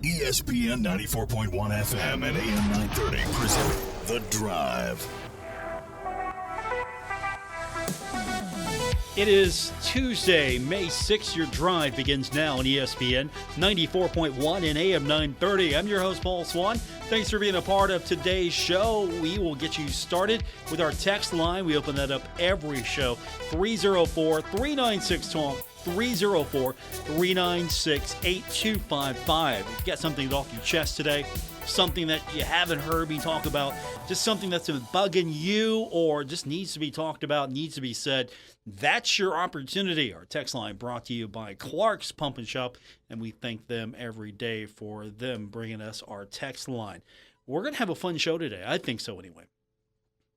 ESPN 94.1 FM and AM 930 present The Drive. It is Tuesday, May 6th. Your drive begins now on ESPN 94.1 and AM 930. I'm your host, Paul Swann. Thanks for being a part of today's show. We will get you started with our text line. We open that up every show. 304-396-TALK, 304-396-8255. If you got something off your chest today, something that you haven't heard me talk about, just something that's been bugging you or just needs to be talked about, needs to be said, that's your opportunity. Our text line brought to you by Clark's Pump and Shop, and we thank them every day for them bringing us our text line. We're going to have a fun show today. I think so anyway.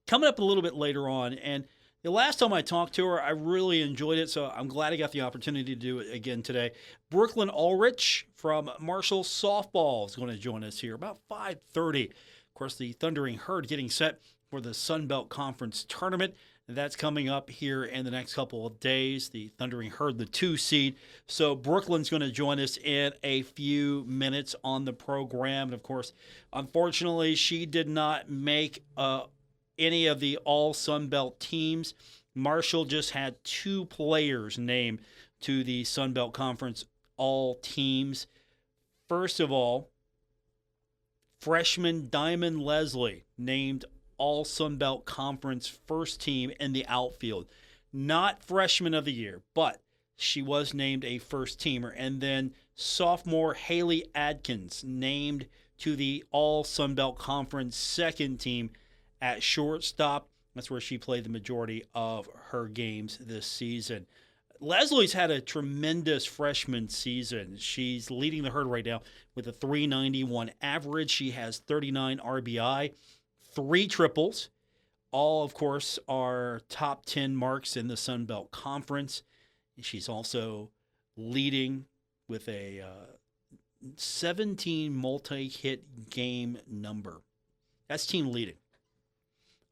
Coming up a little bit later on, and the last time I talked to her, I really enjoyed it, so I'm glad I got the opportunity to do it again today. Brooklyn Ulrich from Marshall Softball is going to join us here about 5:30. Of course, the Thundering Herd getting set for the Sun Belt Conference Tournament. That's coming up here in the next couple of days. The Thundering Herd, the 2 seed. So Brooklyn's going to join us in a few minutes on the program. And, of course, unfortunately, she did not make any of the all Sun Belt teams. Marshall just had 2 players named to the Sun Belt Conference all teams. First of all, freshman Diamond Leslie named all Sun Belt Conference first team in the outfield. Not freshman of the year, but she was named a first teamer. And then sophomore Haley Adkins named to the all Sun Belt Conference second team at shortstop. That's where she played the majority of her games this season. Leslie's had a tremendous freshman season. She's leading the herd right now with a .391 average. She has 39 RBI, 3 triples. All, of course, are top 10 marks in the Sun Belt Conference. She's also leading with a 17 multi-hit game number. That's team leading.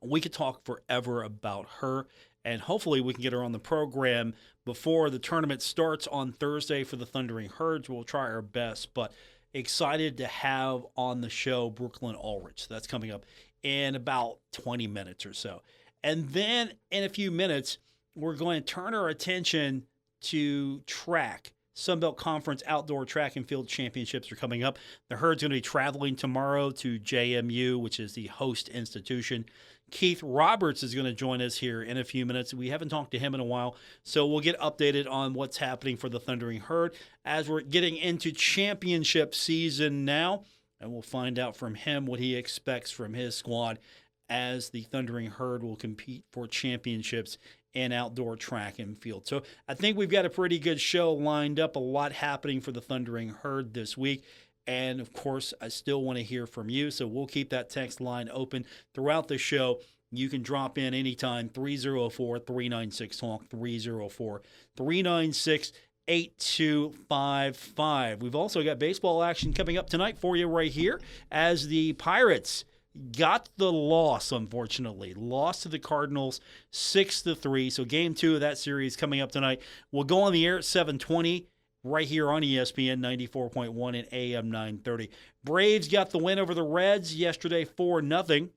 We could talk forever about her, and hopefully we can get her on the program before the tournament starts on Thursday for the Thundering Herds. We'll try our best, but excited to have on the show Brooklyn Ulrich. That's coming up in about 20 minutes or so. And then in a few minutes, we're going to turn our attention to track. Sunbelt Conference Outdoor Track and Field Championships are coming up. The Herd's going to be traveling tomorrow to JMU, which is the host institution. Keith Roberts is going to join us here in a few minutes. We haven't talked to him in a while, so we'll get updated on what's happening for the Thundering Herd as we're getting into championship season now, and we'll find out from him what he expects from his squad as the Thundering Herd will compete for championships in outdoor track and field. So I think we've got a pretty good show lined up, a lot happening for the Thundering Herd this week. And, of course, I still want to hear from you, so we'll keep that text line open throughout the show. You can drop in anytime, 304-396-TALK, 304-396-8255. We've also got baseball action coming up tonight for you right here as the Pirates got the loss, unfortunately. Lost to the Cardinals 6-3. So game 2 of that series coming up tonight. We'll go on the air at 7:20 right here on ESPN 94.1 and AM 930. Braves got the win over the Reds yesterday 4-0.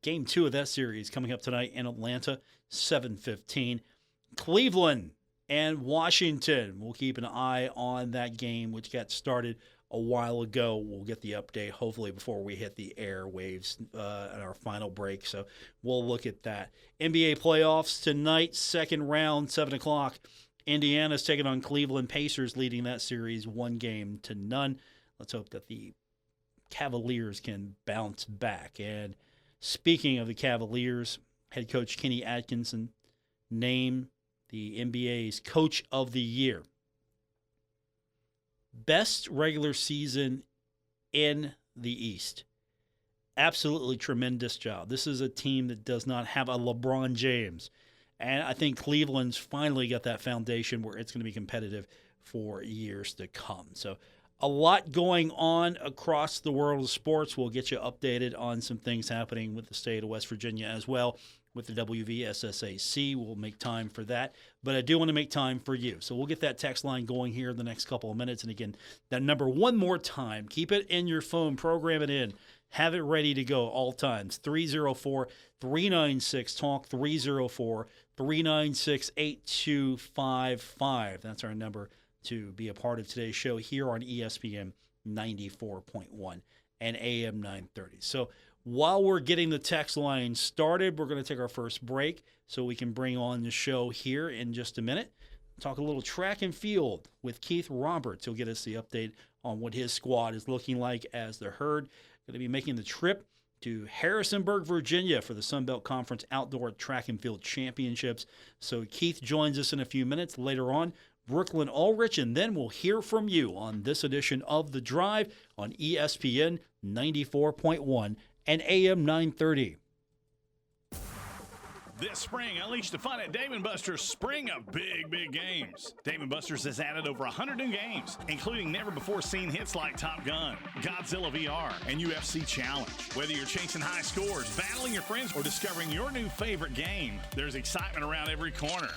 Game 2 of that series coming up tonight in Atlanta, 7:15. Cleveland and Washington. We'll keep an eye on that game, which got started a while ago. We'll get the update hopefully before we hit the airwaves at our final break. So we'll look at that. NBA playoffs tonight, second round, 7 o'clock. Indiana's taking on Cleveland. Pacers leading that series 1-0. Let's hope that the Cavaliers can bounce back. And speaking of the Cavaliers, head coach Kenny Atkinson named the NBA's Coach of the Year. Best regular season in the East. Absolutely tremendous job. This is a team that does not have a LeBron James. And I think Cleveland's finally got that foundation where it's going to be competitive for years to come. So a lot going on across the world of sports. We'll get you updated on some things happening with the state of West Virginia as well with the WVSSAC. We'll make time for that. But I do want to make time for you. So we'll get that text line going here in the next couple of minutes. And again, that number one more time. Keep it in your phone. Program it in. Have it ready to go all times. 304-396-TALK, 304-396-8255. That's our number to be a part of today's show here on ESPN 94.1 and AM 930. So while we're getting the text line started, we're going to take our first break so we can bring on the show here in just a minute. Talk a little track and field with Keith Roberts. He'll get us the update on what his squad is looking like as the Herd going to be making the trip to Harrisonburg, Virginia for the Sun Belt Conference Outdoor Track and Field Championships. So Keith joins us in a few minutes. Later on, Brooklyn Ulrich, and then we'll hear from you on this edition of The Drive on ESPN 94.1 and AM 930. This spring, unleash the fun at Dave & Buster's Spring of Big Games. Dave & Buster's has added over 100 new games, including never-before-seen hits like Top Gun, Godzilla VR, and UFC Challenge. Whether you're chasing high scores, battling your friends, or discovering your new favorite game, there's excitement around every corner.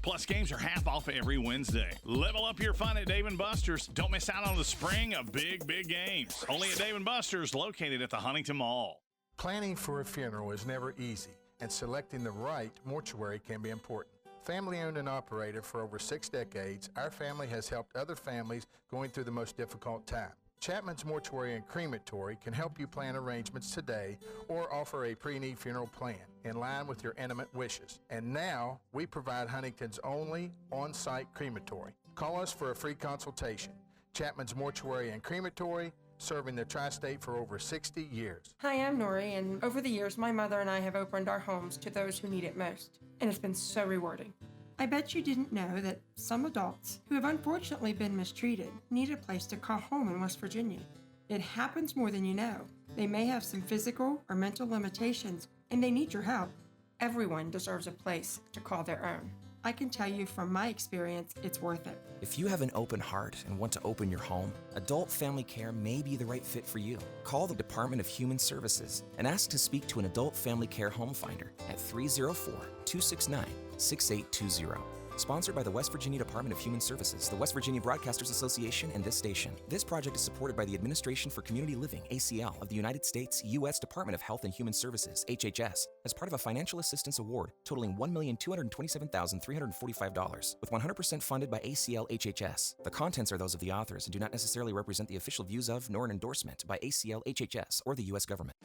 Plus, games are half off every Wednesday. Level up your fun at Dave & Buster's. Don't miss out on the Spring of Big Games. Only at Dave & Buster's, located at the Huntington Mall. Planning for a funeral is never easy, and selecting the right mortuary can be important. Family owned and operated for over 6 decades, our family has helped other families going through the most difficult time. Chapman's Mortuary and Crematory can help you plan arrangements today or offer a pre-need funeral plan in line with your intimate wishes. And now, we provide Huntington's only on-site crematory. Call us for a free consultation. Chapman's Mortuary and Crematory, serving the tri-state for over 60 years. Hi, I'm Nori, and over the years, my mother and I have opened our homes to those who need it most, and it's been so rewarding. I bet you didn't know that some adults who have unfortunately been mistreated need a place to call home in West Virginia. It happens more than you know. They may have some physical or mental limitations, and they need your help. Everyone deserves a place to call their own. I can tell you from my experience, it's worth it. If you have an open heart and want to open your home, Adult Family Care may be the right fit for you. Call the Department of Human Services and ask to speak to an Adult Family Care Home Finder at 304-269-6820. Sponsored by the West Virginia Department of Human Services, the West Virginia Broadcasters Association, and this station. This project is supported by the Administration for Community Living, ACL, of the United States, U.S. Department of Health and Human Services, HHS, as part of a financial assistance award totaling $1,227,345, with 100% funded by ACL HHS. The contents are those of the authors and do not necessarily represent the official views of nor an endorsement by ACL HHS or the U.S. government.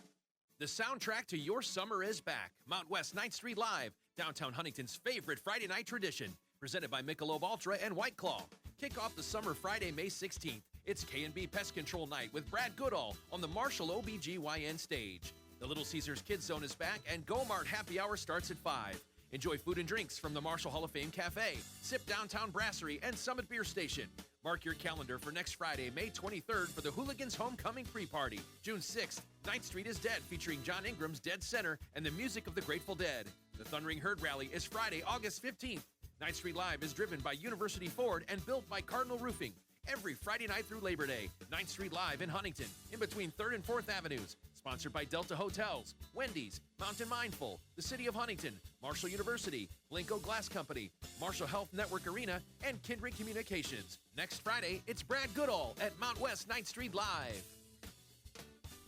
The soundtrack to your summer is back. Mount West 9th Street Live, downtown Huntington's favorite Friday night tradition. Presented by Michelob Ultra and White Claw. Kick off the summer Friday, May 16th. It's K&B Pest Control Night with Brad Goodall on the Marshall OBGYN stage. The Little Caesars Kids Zone is back, and Go Mart Happy Hour starts at 5. Enjoy food and drinks from the Marshall Hall of Fame Cafe, Sip Downtown Brasserie, and Summit Beer Station. Mark your calendar for next Friday, May 23rd for the Hooligans Homecoming Pre-Party. June 6th, 9th Street is Dead featuring John Ingram's Dead Center and the music of the Grateful Dead. The Thundering Herd Rally is Friday, August 15th. 9th Street Live is driven by University Ford and built by Cardinal Roofing. Every Friday night through Labor Day, 9th Street Live in Huntington, in between 3rd and 4th Avenues. Sponsored by Delta Hotels, Wendy's, Mountain Mindful, the City of Huntington, Marshall University, Blinko Glass Company, Marshall Health Network Arena, and Kindred Communications. Next Friday, it's Brad Goodall at Mount West 9th Street Live.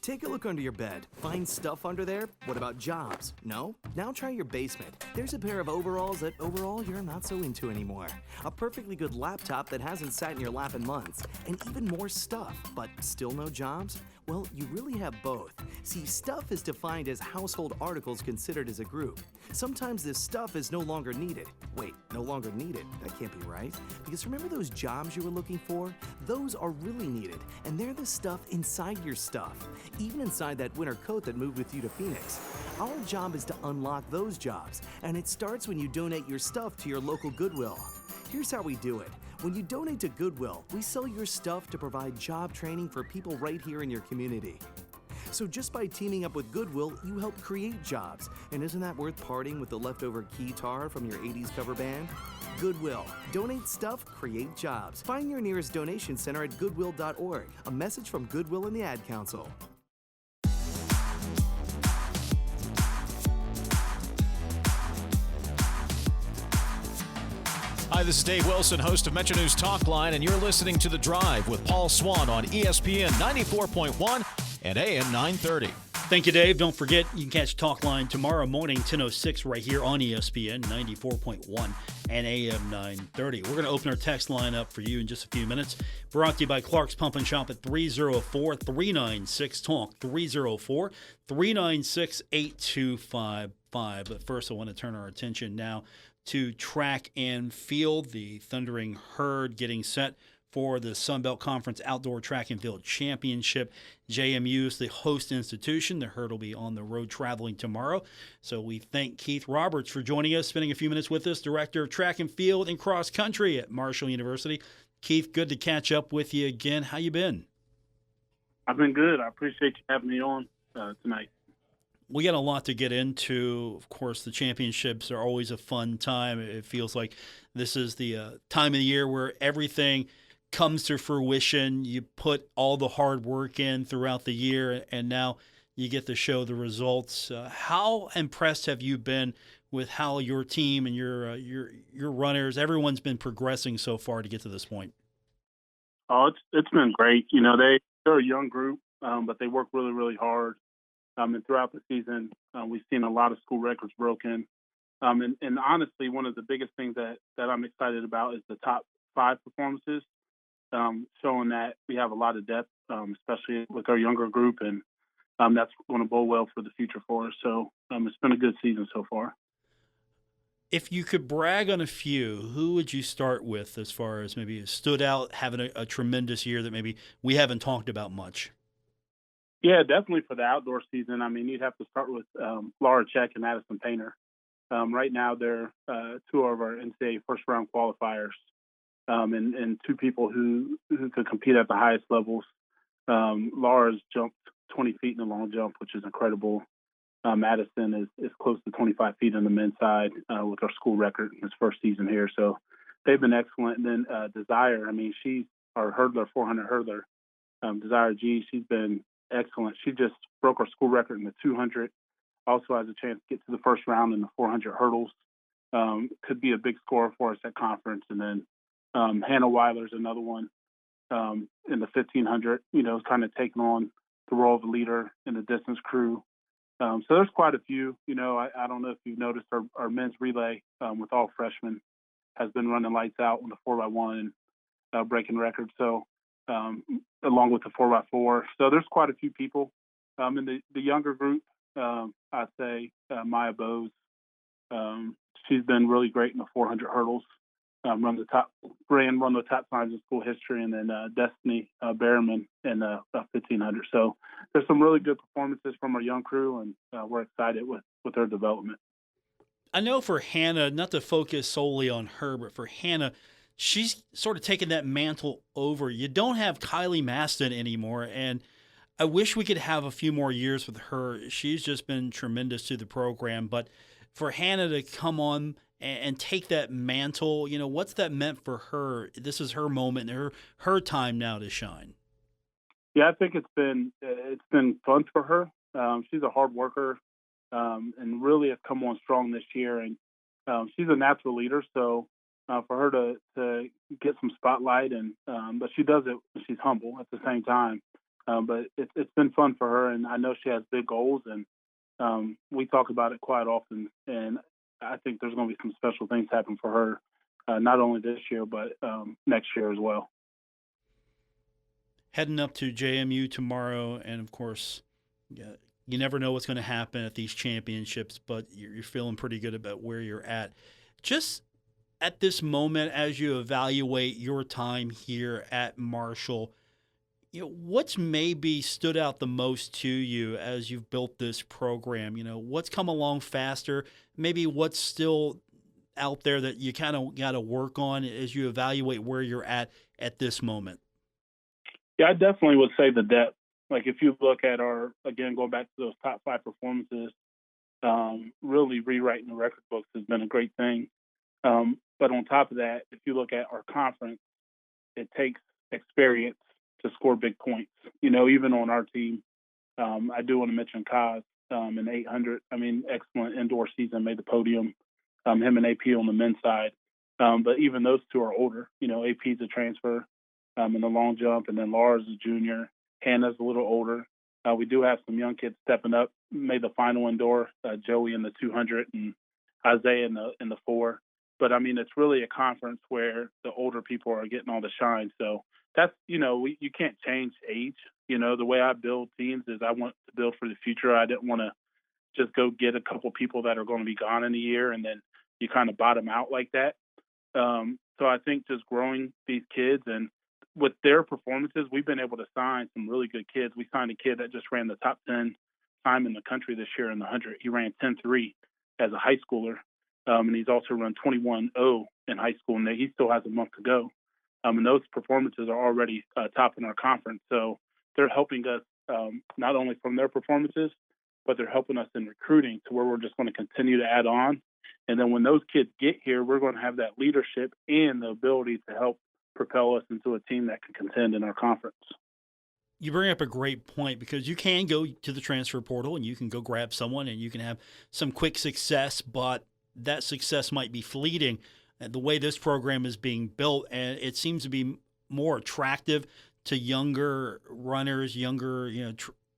Take a look under your bed. Find stuff under there? What about jobs? No? Now try your basement. There's a pair of overalls that overall you're not so into anymore. A perfectly good laptop that hasn't sat in your lap in months. And even more stuff, but still no jobs? Well, you really have both. See, stuff is defined as household articles considered as a group. Sometimes this stuff is no longer needed. Wait, no longer needed? That can't be right. Because remember those jobs you were looking for? Those are really needed, and they're the stuff inside your stuff. Even inside that winter coat that moved with you to Phoenix. Our job is to unlock those jobs, and it starts when you donate your stuff to your local Goodwill. Here's how we do it. When you donate to Goodwill, we sell your stuff to provide job training for people right here in your community. So just by teaming up with Goodwill, you help create jobs. And isn't that worth parting with the leftover keytar from your 80s cover band? Goodwill. Donate stuff, create jobs. Find your nearest donation center at goodwill.org. A message from Goodwill and the Ad Council. Hi, this is Dave Wilson, host of Metro News Talkline, and you're listening to The Drive with Paul Swann on ESPN 94.1 and AM 930. Thank you, Dave. Don't forget, you can catch Talkline tomorrow morning, 10:06, right here on ESPN 94.1 and AM 930. We're going to open our text line up for you in just a few minutes. Brought to you by Clark's Pump and Shop at 304-396-TALK, 304-396-8255. But first, I want to turn our attention now to track and field. The Thundering Herd getting set for the Sun Belt Conference Outdoor Track and Field Championship. JMU is the host institution. The Herd will be on the road traveling tomorrow. So we thank Keith Roberts for joining us, spending a few minutes with us, Director of Track and Field and Cross Country at Marshall University. Keith, good to catch up with you again. How you been? I've been good. I appreciate you having me on tonight. We got a lot to get into. Of course, the championships are always a fun time. It feels like this is the time of the year where everything comes to fruition. You put all the hard work in throughout the year, and now you get to show the results. How impressed have you been with how your team and your runners, everyone's been progressing so far to get to this point? Oh, it's been great. You know, they're a young group, but they work really, really hard. And throughout the season, we've seen a lot of school records broken. And honestly, one of the biggest things that I'm excited about is the top 5 performances, showing that we have a lot of depth, especially with our younger group, and that's going to bode well for the future for us. So it's been a good season so far. If you could brag on a few, who would you start with as far as maybe stood out, having a tremendous year that maybe we haven't talked about much? Yeah, definitely for the outdoor season. I mean, you'd have to start with Laura Check and Addison Painter. Right now, they're 2 of our NCAA first-round qualifiers, and 2 people who could compete at the highest levels. Laura's jumped 20 feet in the long jump, which is incredible. Addison is close to 25 feet on the men's side with our school record in his first season here. So they've been excellent. And then Desire, I mean, she's our hurdler, 400 hurdler. Desire G, she's been excellent. She just broke our school record in the 200. Also has a chance to get to the first round in the 400 hurdles. Could be a big scorer for us at conference. And then Hannah Weiler's another one in the 1500, you know, kind of taking on the role of a leader in the distance crew. So there's quite a few. You know, I don't know if you've noticed our men's relay with all freshmen has been running lights out on the 4x1 and breaking records. So along with the 4x4. So there's quite a few people. In the younger group, I'd say Maya Bose. She's been really great in the 400 hurdles. Run the top times in school history, and then Destiny Berriman in the 1500. So there's some really good performances from our young crew, and we're excited with their development. I know for Hannah, not to focus solely on her, but for Hannah, she's sort of taken that mantle over. You don't have Kylie Maston anymore, and I wish we could have a few more years with her. She's just been tremendous to the program. But for Hannah to come on and take that mantle, you know, what's that meant for her? This is her moment, her time now to shine. Yeah, I think it's been fun for her. She's a hard worker, and really has come on strong this year. And she's a natural leader, so for her to get some spotlight, and but she does it. She's humble at the same time. But it's been fun for her, and I know she has big goals, and we talk about it quite often. And I think there's going to be some special things happen for her, not only this year, but next year as well. Heading up to JMU tomorrow, and of course, you never know what's going to happen at these championships, but you're feeling pretty good about where you're at. Just at this moment, as you evaluate your time here at Marshall, you know, what's maybe stood out the most to you as you've built this program? You know, what's come along faster? Maybe what's still out there that you kind of got to work on as you evaluate where you're at this moment? Yeah, I definitely would say the depth. Like if you look at going back to those top 5 performances, really rewriting the record books has been a great thing. But on top of that, if you look at our conference, it takes experience to score big points. You know, even on our team, I do want to mention Kaz in 800. I mean, excellent indoor season, made the podium. Him and AP on the men's side. But even those two are older. AP's a transfer in the long jump, and then Laura's a junior. Hannah's a little older. We do have some young kids stepping up. Made the final indoor. Joey in the 200 and Isaiah in the 4. But I mean, it's really a conference where the older people are getting all the shine. So that's you can't change age. The way I build teams is I want to build for the future. I didn't want to just go get a couple people that are going to be gone in a year and then you kind of bottom out like that. So I think just growing these kids and with their performances, we've been able to sign some really good kids. We signed a kid that just ran the top 10 time in the country this year in the 100. He ran 10.3 as a high schooler, and he's also run 21.0 in high school, and he still has a month to go. And those performances are already top in our conference. So they're helping us not only from their performances, but they're helping us in recruiting to where we're just going to continue to add on. And then when those kids get here, we're going to have that leadership and the ability to help propel us into a team that can contend in our conference. You bring up a great point because you can go to the transfer portal and you can go grab someone and you can have some quick success, but that success might be fleeting. The way this program is being built, and it seems to be more attractive to younger runners, younger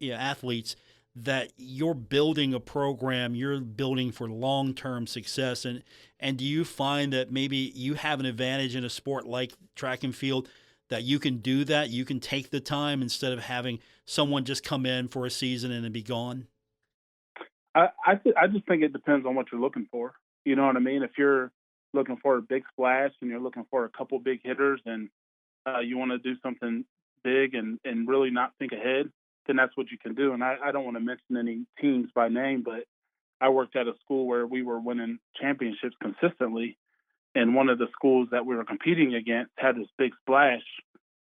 athletes, that you're building a program, you're building for long-term success. And do you find that maybe you have an advantage in a sport like track and field that you can do that? You can take the time instead of having someone just come in for a season and then be gone? I just think it depends on what you're looking for. You know what I mean? If you're looking for a big splash and you're looking for a couple big hitters and you want to do something big and really not think ahead, then that's what you can do. And I don't want to mention any teams by name, but I worked at a school where we were winning championships consistently. And one of the schools that we were competing against had this big splash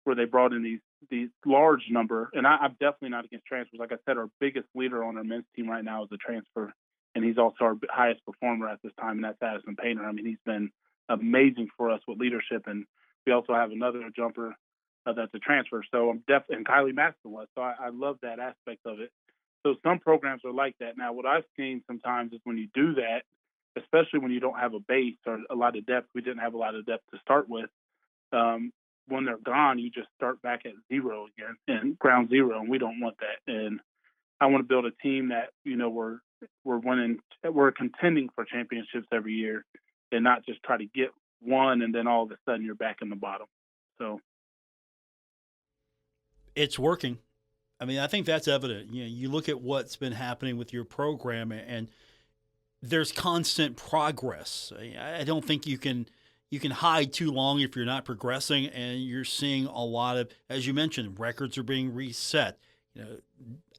where they brought in these large number. And I'm definitely not against transfers. Like I said, our biggest leader on our men's team right now is a transfer. And he's also our highest performer at this time, and that's Addison Painter. I mean, he's been amazing for us with leadership. And we also have another jumper that's a transfer. So I'm definitely, and Kylie Maston was. So I love that aspect of it. So some programs are like that. Now, what I've seen sometimes is when you do that, especially when you don't have a base or a lot of depth, we didn't have a lot of depth to start with. When they're gone, you just start back at zero again and ground zero, and we don't want that. And I want to build a team that, we're winning, we're contending for championships every year and not just try to get one and then all of a sudden you're back in the bottom. So it's working. I mean, I think that's evident. You look at what's been happening with your program and there's constant progress. I don't think you can hide too long if you're not progressing, and you're seeing a lot of, as you mentioned, records are being reset.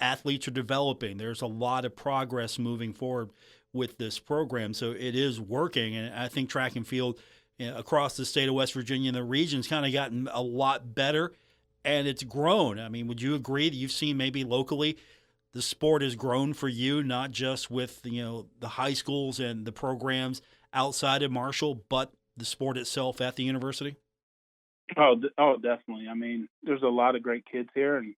Athletes are developing. There's a lot of progress moving forward with this program. So it is working. And I think track and field across the state of West Virginia and the region's kind of gotten a lot better, and it's grown. I mean, would you agree that you've seen maybe locally the sport has grown for you, not just with, the high schools and the programs outside of Marshall, but the sport itself at the university? Oh, definitely. I mean, there's a lot of great kids here, and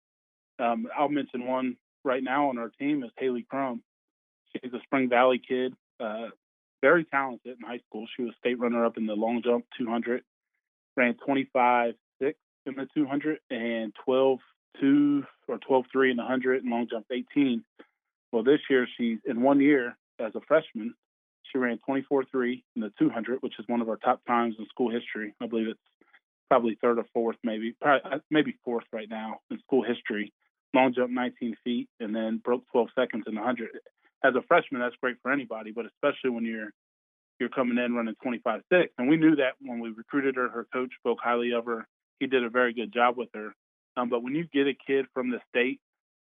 I'll mention one right now on our team is Haley Crum. She's a Spring Valley kid, very talented in high school. She was state runner-up in the long jump 200, ran 25.6 in the 200 and 12.2 or 12.3 in the 100 and long jump 18. Well, this year she's in 1 year as a freshman. She ran 24.3 in the 200, which is one of our top times in school history. I believe it's probably third or fourth, maybe fourth right now in school history. Long jump 19 feet and then broke 12 seconds in the 100. As a freshman, that's great for anybody, but especially when you're coming in running 25.6. And we knew that when we recruited her. Her coach spoke highly of her. He did a very good job with her. But when you get a kid from the state,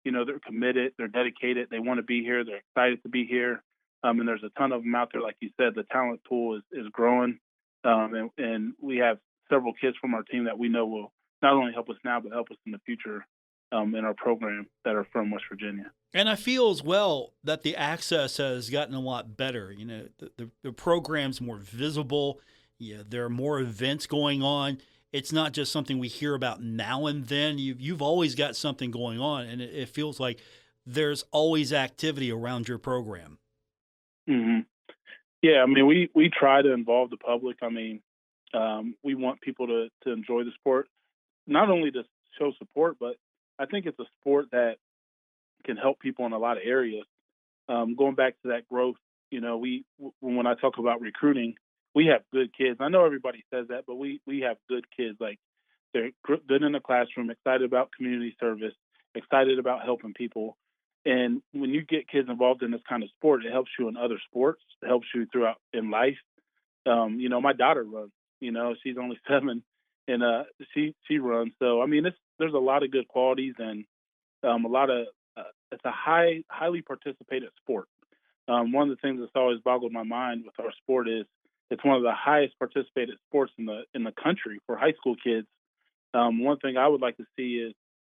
they're committed, they're dedicated, they want to be here, they're excited to be here. And there's a ton of them out there. Like you said, the talent pool is growing. And we have several kids from our team that we know will not only help us now, but help us in the future in our program that are from West Virginia. And I feel as well that the access has gotten a lot better. The program's more visible. There are more events going on. It's not just something we hear about now and then. You've always got something going on, and it feels like there's always activity around your program. Mm-hmm. Yeah, I mean, we try to involve the public. I mean, We want people to enjoy the sport, not only to show support, but I think it's a sport that can help people in a lot of areas. Going back to that growth, when I talk about recruiting, we have good kids. I know everybody says that, but we have good kids. Like they're good in the classroom, excited about community service, excited about helping people. And when you get kids involved in this kind of sport, it helps you in other sports. It helps you throughout in life. My daughter runs. She's only 7, and she runs. So I mean, there's a lot of good qualities and a lot of it's a highly participated sport. One of the things that's always boggled my mind with our sport is it's one of the highest participated sports in the country for high school kids. One thing I would like to see is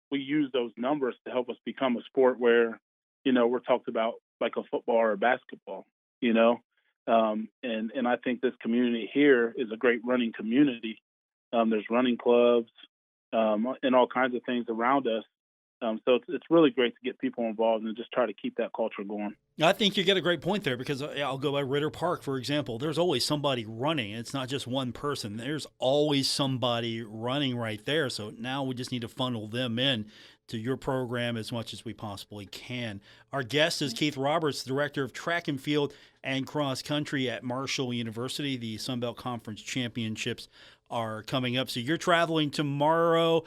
we use those numbers to help us become a sport where, we're talked about like a football or a basketball, and I think this community here is a great running community. There's running clubs and all kinds of things around us. So it's really great to get people involved and just try to keep that culture going. I think you get a great point there because I'll go by Ritter Park, for example. There's always somebody running. It's not just one person. There's always somebody running right there. So now we just need to funnel them in to your program as much as we possibly can. Our guest is Keith Roberts, Director of Track and Field and Cross Country at Marshall University. The Sun Belt Conference Championships are coming up. So you're traveling tomorrow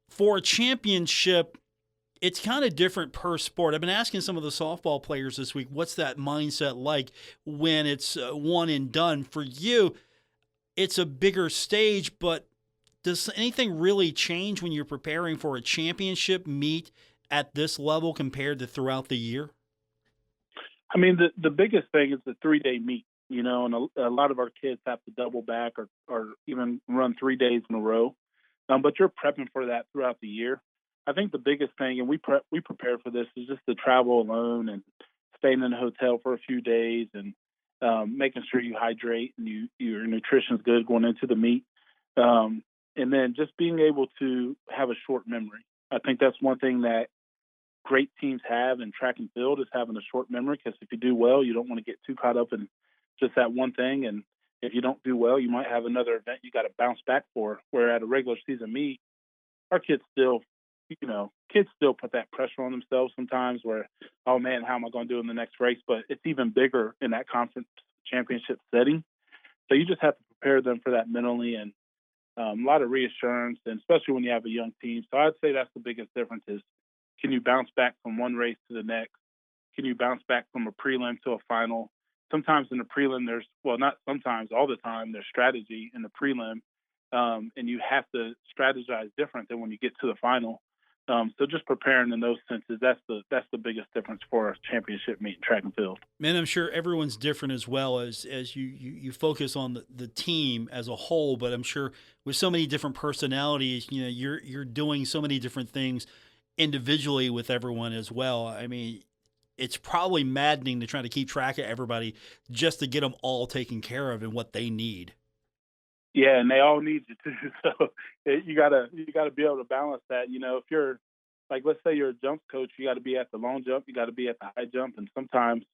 for a championship. It's kind of different per sport. I've been asking some of the softball players this week, what's that mindset like when it's one and done? For you, it's a bigger stage, but does anything really change when you're preparing for a championship meet at this level compared to throughout the year? I mean, the biggest thing is the 3-day meet, and a lot of our kids have to double back or even run 3 days in a row. But you're prepping for that throughout the year. I think the biggest thing, and we prepare for this, is just to travel alone and staying in a hotel for a few days and making sure you hydrate and your nutrition's good going into the meet. And then just being able to have a short memory. I think that's one thing that great teams have in track and field is having a short memory, because if you do well, you don't want to get too caught up in just that one thing. And if you don't do well, you might have another event you got to bounce back for, where at a regular season meet, our kids still put that pressure on themselves sometimes where, oh man, how am I going to do in the next race? But it's even bigger in that conference championship setting. So you just have to prepare them for that mentally, and a lot of reassurance, and especially when you have a young team. So I'd say that's the biggest difference is, can you bounce back from one race to the next? Can you bounce back from a prelim to a final? Sometimes in the prelim, not sometimes, all the time, there's strategy in the prelim, and you have to strategize different than when you get to the final. So just preparing in those senses, that's the biggest difference for a championship meet in track and field. Man, I'm sure everyone's different as well as you focus on the team as a whole, but I'm sure with so many different personalities, you're doing so many different things individually with everyone as well. I mean, it's probably maddening to try to keep track of everybody just to get them all taken care of and what they need. Yeah, and they all need you too. So you gotta be able to balance that. If you're like, let's say you're a jump coach, you got to be at the long jump, you got to be at the high jump, and sometimes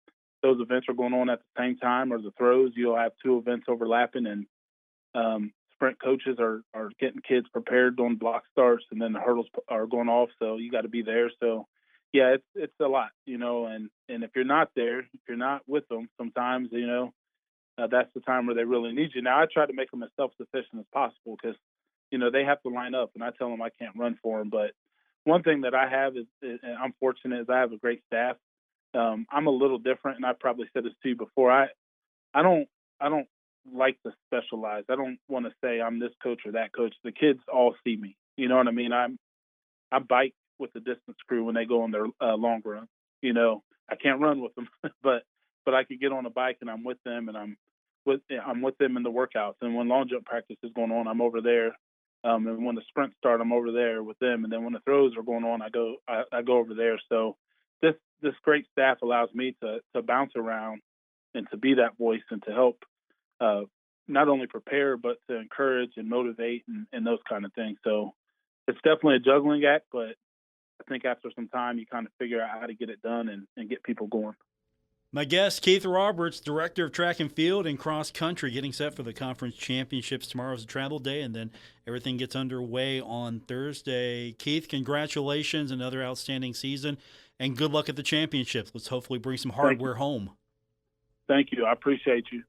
those events are going on at the same time, or the throws. You'll have two events overlapping, and sprint coaches are getting kids prepared doing block starts, and then the hurdles are going off. So you got to be there. So yeah, it's a lot, and if you're not there, if you're not with them, sometimes, that's the time where they really need you. Now, I try to make them as self-sufficient as possible because, they have to line up, and I tell them I can't run for them. But one thing that I have is I'm fortunate, is I have a great staff. I'm a little different, and I probably said this to you before. I don't like to specialize. I don't want to say I'm this coach or that coach. The kids all see me. You know what I mean? I bike with the distance crew when they go on their long run. I can't run with them, but I could get on a bike and I'm with them, and I'm with them in the workouts. And when long jump practice is going on, I'm over there. And when the sprints start, I'm over there with them. And then when the throws are going on, I go over there. So this great staff allows me to bounce around and to be that voice and to help not only prepare, but to encourage and motivate and those kind of things. So it's definitely a juggling act, but I think after some time, you kind of figure out how to get it done and get people going. My guest, Keith Roberts, Director of Track and Field and Cross Country, getting set for the conference championships. Tomorrow's a travel day, and then everything gets underway on Thursday. Keith, congratulations, another outstanding season, and good luck at the championships. Let's hopefully bring some hardware home. Thank you. I appreciate you.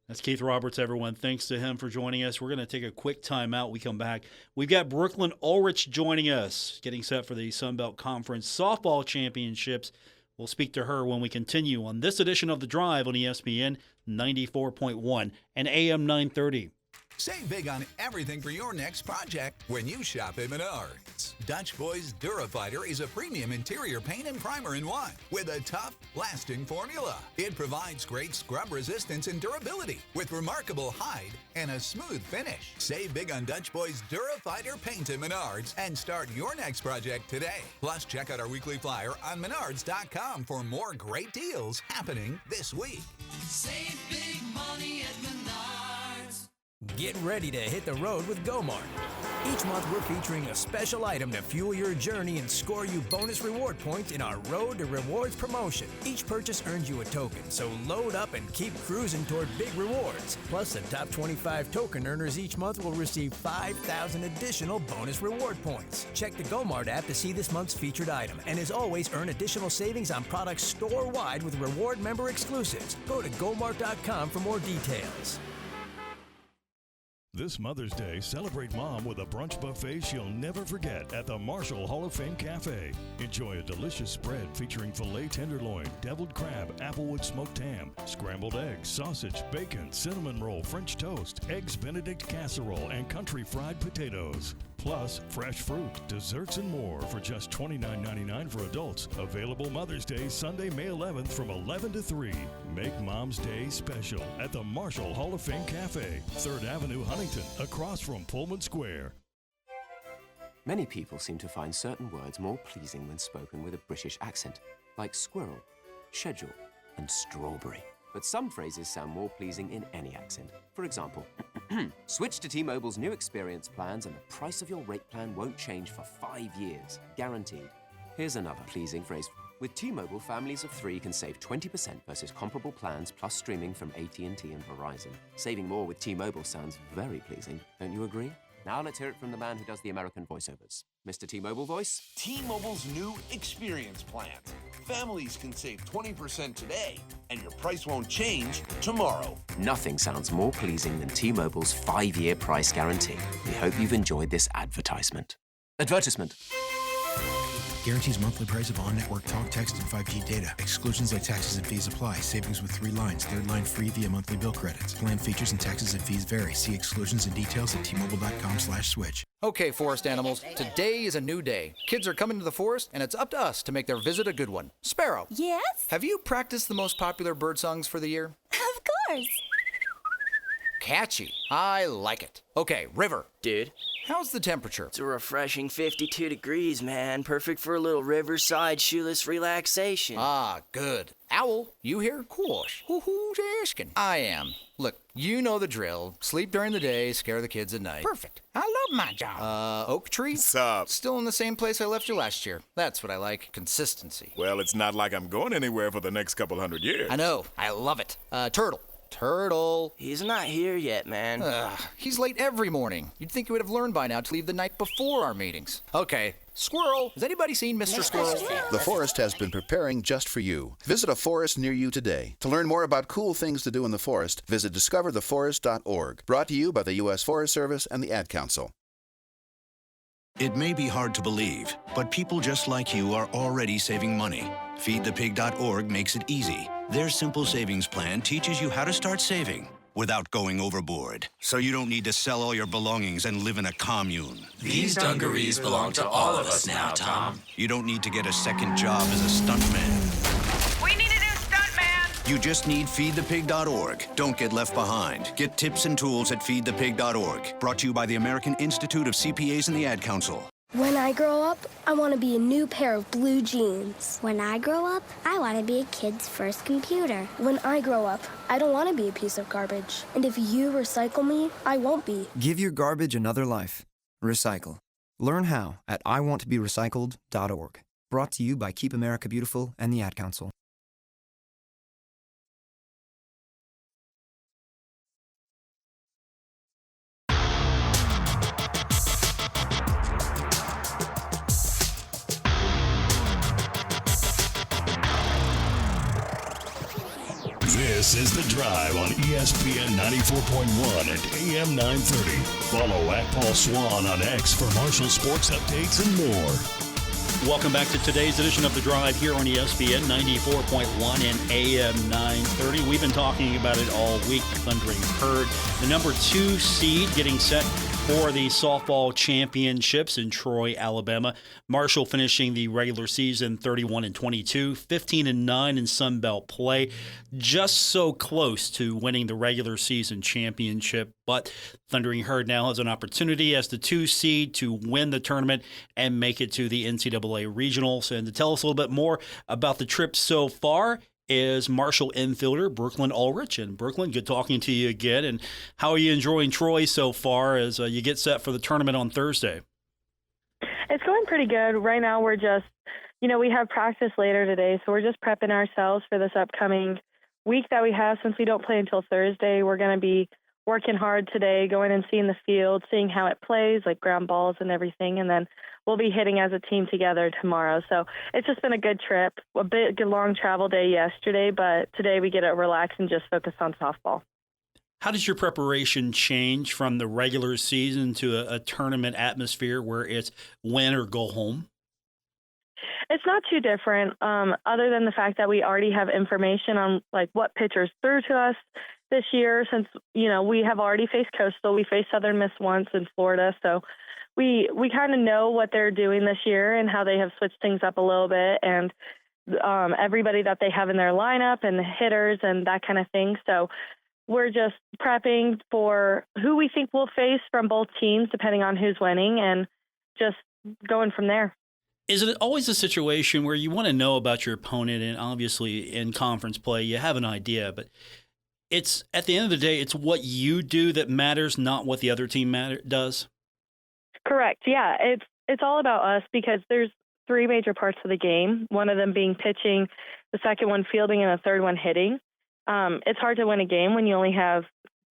That's Keith Roberts, everyone. Thanks to him for joining us. We're going to take a quick time out. We come back. We've got Brooklyn Ulrich joining us, getting set for the Sun Belt Conference Softball Championships. We'll speak to her when we continue on this edition of The Drive on ESPN 94.1 and AM 930. Save big on everything for your next project when you shop at Menards. Dutch Boys DuraFighter is a premium interior paint and primer in one with a tough, lasting formula. It provides great scrub resistance and durability with remarkable hide and a smooth finish. Save big on Dutch Boys DuraFighter paint at Menards and start your next project today. Plus, check out our weekly flyer on Menards.com for more great deals happening this week. Save big money at Menards. Get ready to hit the road with Gomart. Each month we're featuring a special item to fuel your journey and score you bonus reward points in our Road to Rewards promotion. Each purchase earns you a token, so load up and keep cruising toward big rewards. Plus, the top 25 token earners each month will receive 5,000 additional bonus reward points. Check the Gomart app to see this month's featured item, and as always, earn additional savings on products store-wide with reward member exclusives. Go to Gomart.com for more details. This Mother's Day, celebrate Mom with a brunch buffet she'll never forget at the Marshall Hall of Fame Cafe. Enjoy a delicious spread featuring filet tenderloin, deviled crab, applewood smoked ham, scrambled eggs, sausage, bacon, cinnamon roll, French toast, eggs Benedict casserole, and country fried potatoes. Plus, fresh fruit, desserts, and more for just $29.99 for adults. Available Mother's Day, Sunday, May 11th from 11 to 3. Make Mom's Day special at the Marshall Hall of Fame Cafe, 3rd Avenue, Huntington, across from Pullman Square. Many people seem to find certain words more pleasing when spoken with a British accent, like squirrel, schedule, and strawberry. But some phrases sound more pleasing in any accent. For example, switch to T-Mobile's new experience plans and the price of your rate plan won't change for 5 years, guaranteed. Here's another pleasing phrase. With T-Mobile, families of 3 can save 20% versus comparable plans plus streaming from AT&T and Verizon. Saving more with T-Mobile sounds very pleasing, don't you agree? Now let's hear it from the man who does the American voiceovers. Mr. T-Mobile voice? T-Mobile's new experience plans. Families can save 20% today, and your price won't change tomorrow. Nothing sounds more pleasing than T-Mobile's 5-year price guarantee. We hope you've enjoyed this advertisement. Advertisement. Guarantees monthly price of on-network talk, text, and 5G data. Exclusions like taxes and fees apply. Savings with 3 lines. 3rd line free via monthly bill credits. Plan features and taxes and fees vary. See exclusions and details at T-Mobile.com/switch. Okay, forest animals, today is a new day. Kids are coming to the forest, and it's up to us to make their visit a good one. Sparrow. Yes? Have you practiced the most popular bird songs for the year? Of course. Catchy. I like it. Okay, River. Dude. How's the temperature? It's a refreshing 52 degrees, man. Perfect for a little riverside shoeless relaxation. Ah, good. Owl, you here? Course. Who's asking? I am. Look, you know the drill. Sleep during the day, scare the kids at night. Perfect. I love my job. Oak Tree? What's up? Still in the same place I left you last year. That's what I like. Consistency. Well, it's not like I'm going anywhere for the next couple hundred years. I know. I love it. Turtle. He's not here yet, man. He's late every morning. You'd think he would have learned by now to leave the night before our meetings. Okay. Squirrel. Has anybody seen Mr. Squirrel? The forest has been preparing just for you. Visit a forest near you today. To learn more about cool things to do in the forest, visit discovertheforest.org. Brought to you by the U.S. Forest Service and the Ad Council. It may be hard to believe, but people just like you are already saving money. FeedThePig.org makes it easy. Their simple savings plan teaches you how to start saving without going overboard. So you don't need to sell all your belongings and live in a commune. These dungarees belong to all of us now, Tom. You don't need to get a second job as a stuntman. We need a new stuntman! You just need FeedThePig.org. Don't get left behind. Get tips and tools at FeedThePig.org. Brought to you by the American Institute of CPAs and the Ad Council. When I grow up, I want to be a new pair of blue jeans. When I grow up, I want to be a kid's first computer. When I grow up, I don't want to be a piece of garbage. And if you recycle me, I won't be. Give your garbage another life. Recycle. Learn how at iwanttoberecycled.org. Brought to you by Keep America Beautiful and the Ad Council. This is The Drive on ESPN 94.1 and AM 930. Follow at Paul Swann on X for Marshall sports updates and more. Welcome back to today's edition of The Drive here on ESPN 94.1 and AM 930. We've been talking about it all week. Thundering Herd, the number 2 seed, getting set for the softball championships in Troy, Alabama. Marshall finishing the regular season 31-22, 15-9 in Sun Belt play. Just so close to winning the regular season championship. But Thundering Herd now has an opportunity as the 2 seed to win the tournament and make it to the NCAA regionals. And to tell us a little bit more about the trip so far is Marshall infielder Brooklyn Ulrich. And Brooklyn, good talking to you again. And how are you enjoying Troy so far as you get set for the tournament on Thursday? It's going pretty good. Right now we're just, we have practice later today, so we're just prepping ourselves for this upcoming week that we have. Since we don't play until Thursday, we're going to be working hard today, going and seeing the field, seeing how it plays, like ground balls and everything, and then we'll be hitting as a team together tomorrow. So it's just been a good trip, a bit long travel day yesterday, but today we get to relax and just focus on softball. How does your preparation change from the regular season to a tournament atmosphere where it's win or go home? It's not too different, other than the fact that we already have information on like what pitchers threw to us this year. Since we have already faced Coastal, we faced Southern Miss once in Florida, so we kind of know what they're doing this year and how they have switched things up a little bit, and everybody that they have in their lineup and the hitters and that kind of thing. So we're just prepping for who we think we'll face from both teams, depending on who's winning, and just going from there. Is it always a situation where you want to know about your opponent, and obviously in conference play you have an idea, but it's at the end of the day, it's what you do that matters, not what the other team does? Correct. Yeah, it's all about us because there's 3 major parts of the game, one of them being pitching, the second one fielding, and the third one hitting. It's hard to win a game when you only have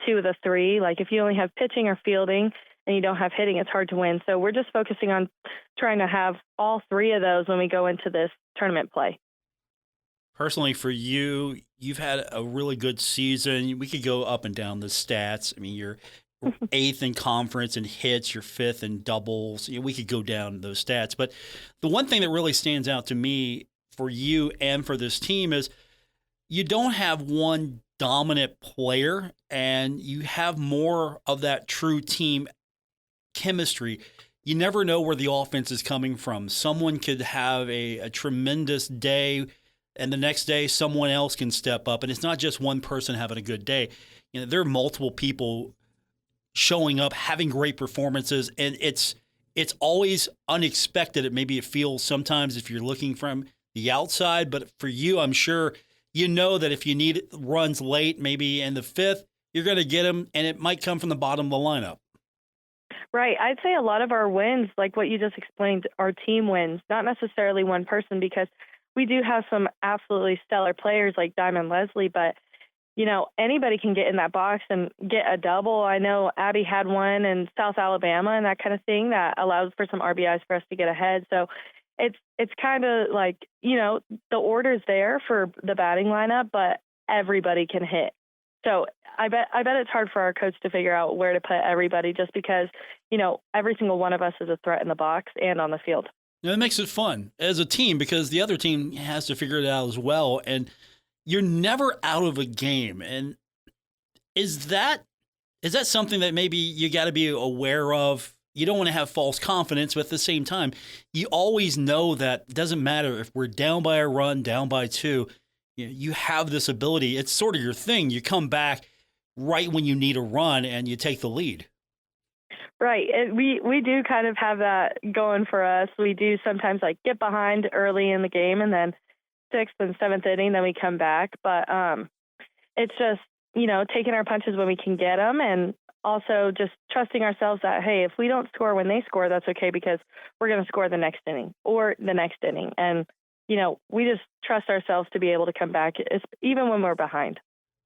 2 of the 3. Like if you only have pitching or fielding and you don't have hitting, it's hard to win. So we're just focusing on trying to have all 3 of those when we go into this tournament play. Personally, for you, you've had a really good season. We could go up and down the stats. I mean, you're 8th in conference in hits, you're 5th in doubles. We could go down those stats. But the one thing that really stands out to me for you and for this team is you don't have one dominant player, and you have more of that true team chemistry. You never know where the offense is coming from. Someone could have a tremendous day, and the next day someone else can step up. And it's not just one person having a good day. There are multiple people showing up, having great performances, and it's always unexpected. Maybe it feels sometimes if you're looking from the outside, but for you, I'm sure you know that if you need runs late, maybe in the 5th, you're going to get them, and it might come from the bottom of the lineup. Right. I'd say a lot of our wins, like what you just explained, are team wins, not necessarily one person, because we do have some absolutely stellar players like Diamond Leslie, but anybody can get in that box and get a double. I know Abby had one in South Alabama and that kind of thing that allows for some RBIs for us to get ahead. So it's kind of like, the order's there for the batting lineup, but everybody can hit. So I bet it's hard for our coach to figure out where to put everybody just because, every single one of us is a threat in the box and on the field. It makes it fun as a team because the other team has to figure it out as well. And you're never out of a game. And is that something that maybe you got to be aware of? You don't want to have false confidence, but at the same time, you always know that it doesn't matter if we're down by a run, down by 2, you have this ability. It's sort of your thing. You come back right when you need a run and you take the lead. Right. We do kind of have that going for us. We do sometimes get behind early in the game and then 6th and 7th inning, then we come back. But it's just, taking our punches when we can get them, and also just trusting ourselves that, hey, if we don't score when they score, that's okay because we're going to score the next inning or the next inning. And, we just trust ourselves to be able to come back even when we're behind.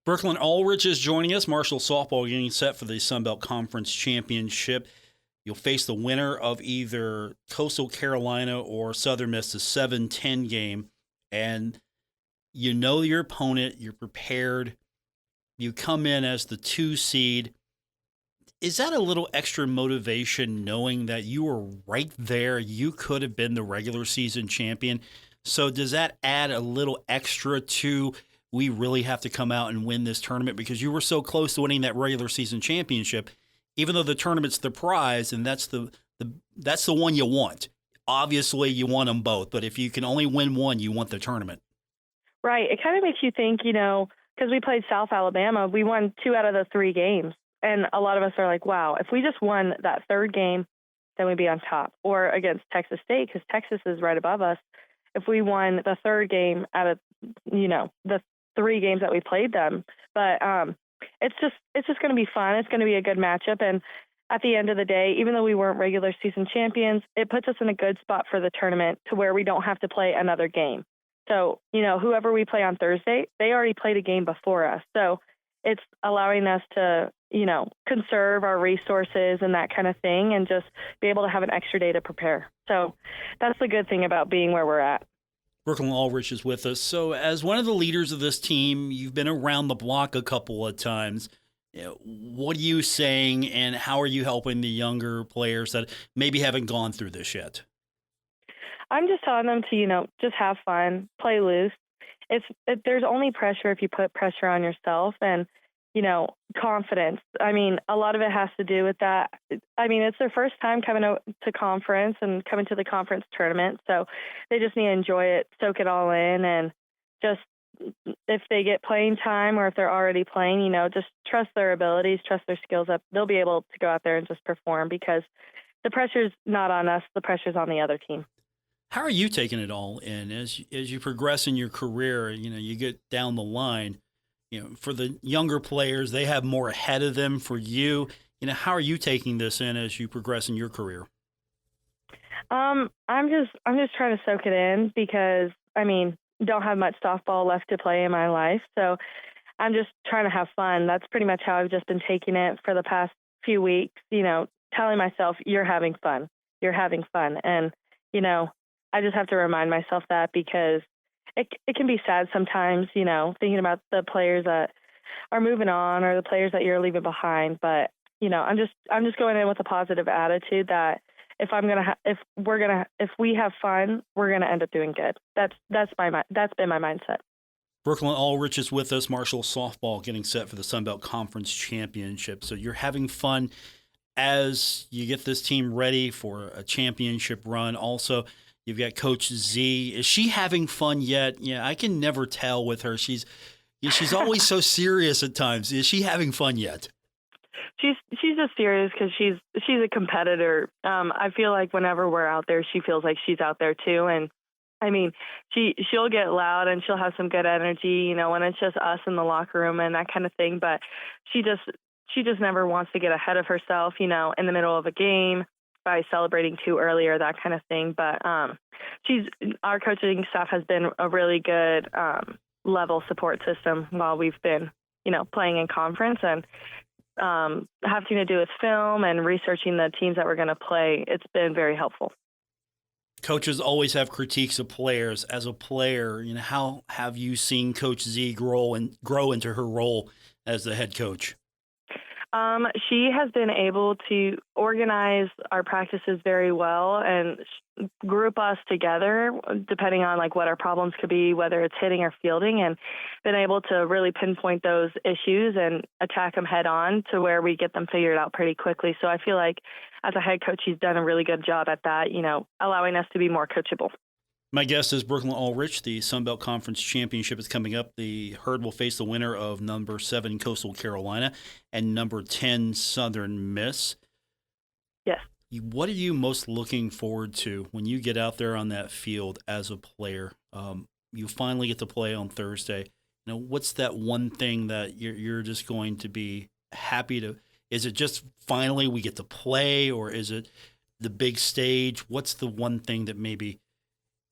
Brooklyn Ulrich is joining us. Marshall softball getting set for the Sun Belt Conference Championship. You'll face the winner of either Coastal Carolina or Southern Miss, a 7-10 game. And you know your opponent, you're prepared. You come in as the 2 seed. Is that a little extra motivation knowing that you were right there? You could have been the regular season champion. So does that add a little extra to we really have to come out and win this tournament because you were so close to winning that regular season championship, even though the tournament's the prize and that's the one you want. Obviously, you want them both, but if you can only win one, you want the tournament. Right. It kind of makes you think, because we played South Alabama, we won 2 out of the 3 games. And a lot of us are like, wow, if we just won that 3rd game, then we'd be on top. Or against Texas State, because Texas is right above us. If we won the 3rd game out of, the 3 games that we played them. But it's just going to be fun. It's going to be a good matchup. And at the end of the day, even though we weren't regular season champions, it puts us in a good spot for the tournament to where we don't have to play another game. So, whoever we play on Thursday, they already played a game before us. So it's allowing us to, conserve our resources and that kind of thing and just be able to have an extra day to prepare. So that's the good thing about being where we're at. Brooklyn Ulrich is with us. So as one of the leaders of this team, you've been around the block a couple of times. What are you saying and how are you helping the younger players that maybe haven't gone through this yet? I'm just telling them to, just have fun, play loose. There's only pressure if you put pressure on yourself and, confidence. I mean, a lot of it has to do with that. I mean, it's their first time coming to conference and coming to the conference tournament. So they just need to enjoy it, soak it all in, and just if they get playing time or if they're already playing, just trust their abilities, trust their skills up. They'll be able to go out there and just perform because the pressure's not on us. The pressure's on the other team. How are you taking it all in as you progress in your career? You get down the line. For the younger players, they have more ahead of them. For you, how are you taking this in as you progress in your career? I'm just trying to soak it in because don't have much softball left to play in my life, so I'm just trying to have fun. That's pretty much how I've just been taking it for the past few weeks. Telling myself you're having fun, and I just have to remind myself that because it can be sad sometimes, thinking about the players that are moving on or the players that you're leaving behind. But, I'm just going in with a positive attitude that if we have fun, we're going to end up doing good. That's been my mindset. Brooklyn Ulrich is with us, Marshall softball getting set for the Sun Belt Conference Championship. So you're having fun as you get this team ready for a championship run. Also, you've got Coach Z. Is she having fun yet? Yeah, I can never tell with her. She's always so serious at times. Is she having fun yet? She's just serious because she's a competitor. I feel like whenever we're out there, she feels like she's out there too. And she'll get loud and she'll have some good energy, when it's just us in the locker room and that kind of thing. But she just never wants to get ahead of herself, in the middle of a game, by celebrating too early or that kind of thing. But our coaching staff has been a really good level support system while we've been, playing in conference and having to do with film and researching the teams that we're going to play. It's been very helpful. Coaches always have critiques of players. As a player, how have you seen Coach Z grow into her role as the head coach? She has been able to organize our practices very well and group us together depending on what our problems could be, whether it's hitting or fielding, and been able to really pinpoint those issues and attack them head on to where we get them figured out pretty quickly. So I feel like as a head coach, she's done a really good job at that, allowing us to be more coachable. My guest is Brooklyn Ulrich. The Sun Belt Conference Championship is coming up. The Herd will face the winner of number 7 Coastal Carolina and number 10 Southern Miss. Yes. What are you most looking forward to when you get out there on that field as a player? You finally get to play on Thursday. What's that one thing that you're just going to be happy to? Is it just finally we get to play, or is it the big stage? What's the one thing that maybe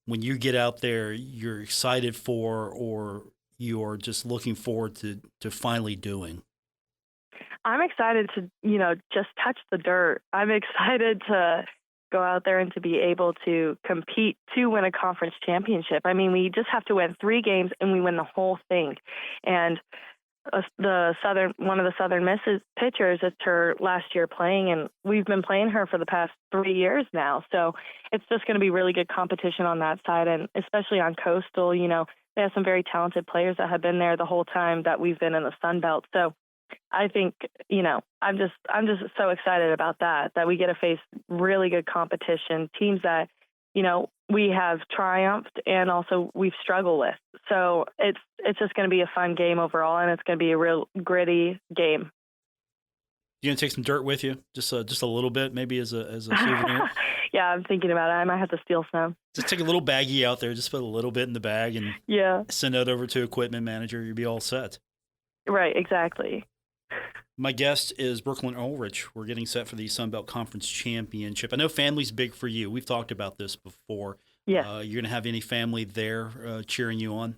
when you get out there, you're excited for, or you're just looking forward to finally doing? I'm excited to, just touch the dirt. I'm excited to go out there and to be able to compete to win a conference championship. We just have to win 3 games and we win the whole thing. And one of the Southern Misses pitchers. It's her last year playing, and we've been playing her for the past 3 years now. So it's just going to be really good competition on that side, and especially on Coastal. They have some very talented players that have been there the whole time that we've been in the Sun Belt. So I think, I'm just so excited about that we get to face really good competition, teams that, we have triumphed and also we've struggled with. So it's just going to be a fun game overall, and it's going to be a real gritty game. You gonna take some dirt with you, just a little bit, maybe as a souvenir. Yeah, I'm thinking about it. I might have to steal some. Just take a little baggie out there, just put a little bit in the bag, and send it over to equipment manager. You'll be all set. Right, exactly. My guest is Brooklyn Ulrich. We're getting set for the Sun Belt Conference Championship. I know family's big for you. We've talked about this before. Yeah. You're going to have any family there cheering you on?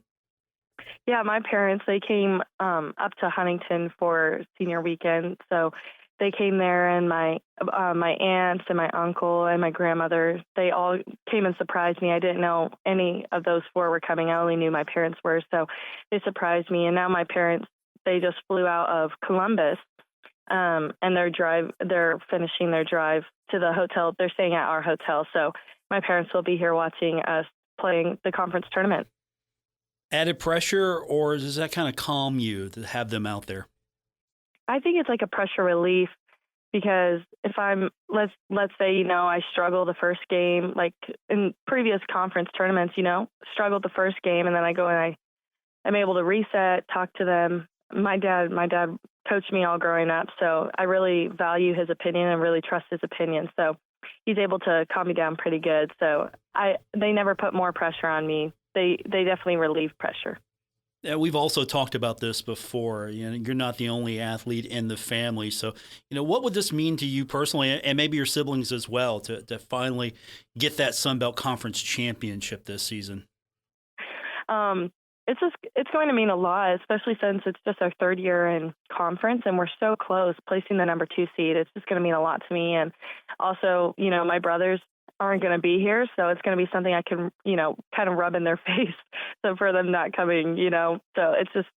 Yeah, my parents, they came up to Huntington for senior weekend. So they came there, and my aunts and my uncle and my grandmother, they all came and surprised me. I didn't know any of those four were coming. I only knew my parents were. So they surprised me. And now my parents, they just flew out of Columbus, and they're finishing their drive to the hotel. They're staying at our hotel. So my parents will be here watching us playing the conference tournament. Added pressure, or does that kind of calm you to have them out there? I think it's like a pressure relief, because if let's say, I struggle the first game, like in previous conference tournaments, struggled the first game, and then I go and I'm able to reset, talk to them. My dad coached me all growing up, so I really value his opinion and really trust his opinion. So he's able to calm me down pretty good. So they never put more pressure on me. They definitely relieve pressure. Yeah, we've also talked about this before. You're not the only athlete in the family. So, what would this mean to you personally, and maybe your siblings as well, to finally get that Sun Belt Conference championship this season? It's going to mean a lot, especially since it's just our third year in conference and we're so close, placing the number 2 seed. It's just going to mean a lot to me. And also, my brothers aren't going to be here, so it's going to be something I can, kind of rub in their face. So for them not coming, so it's just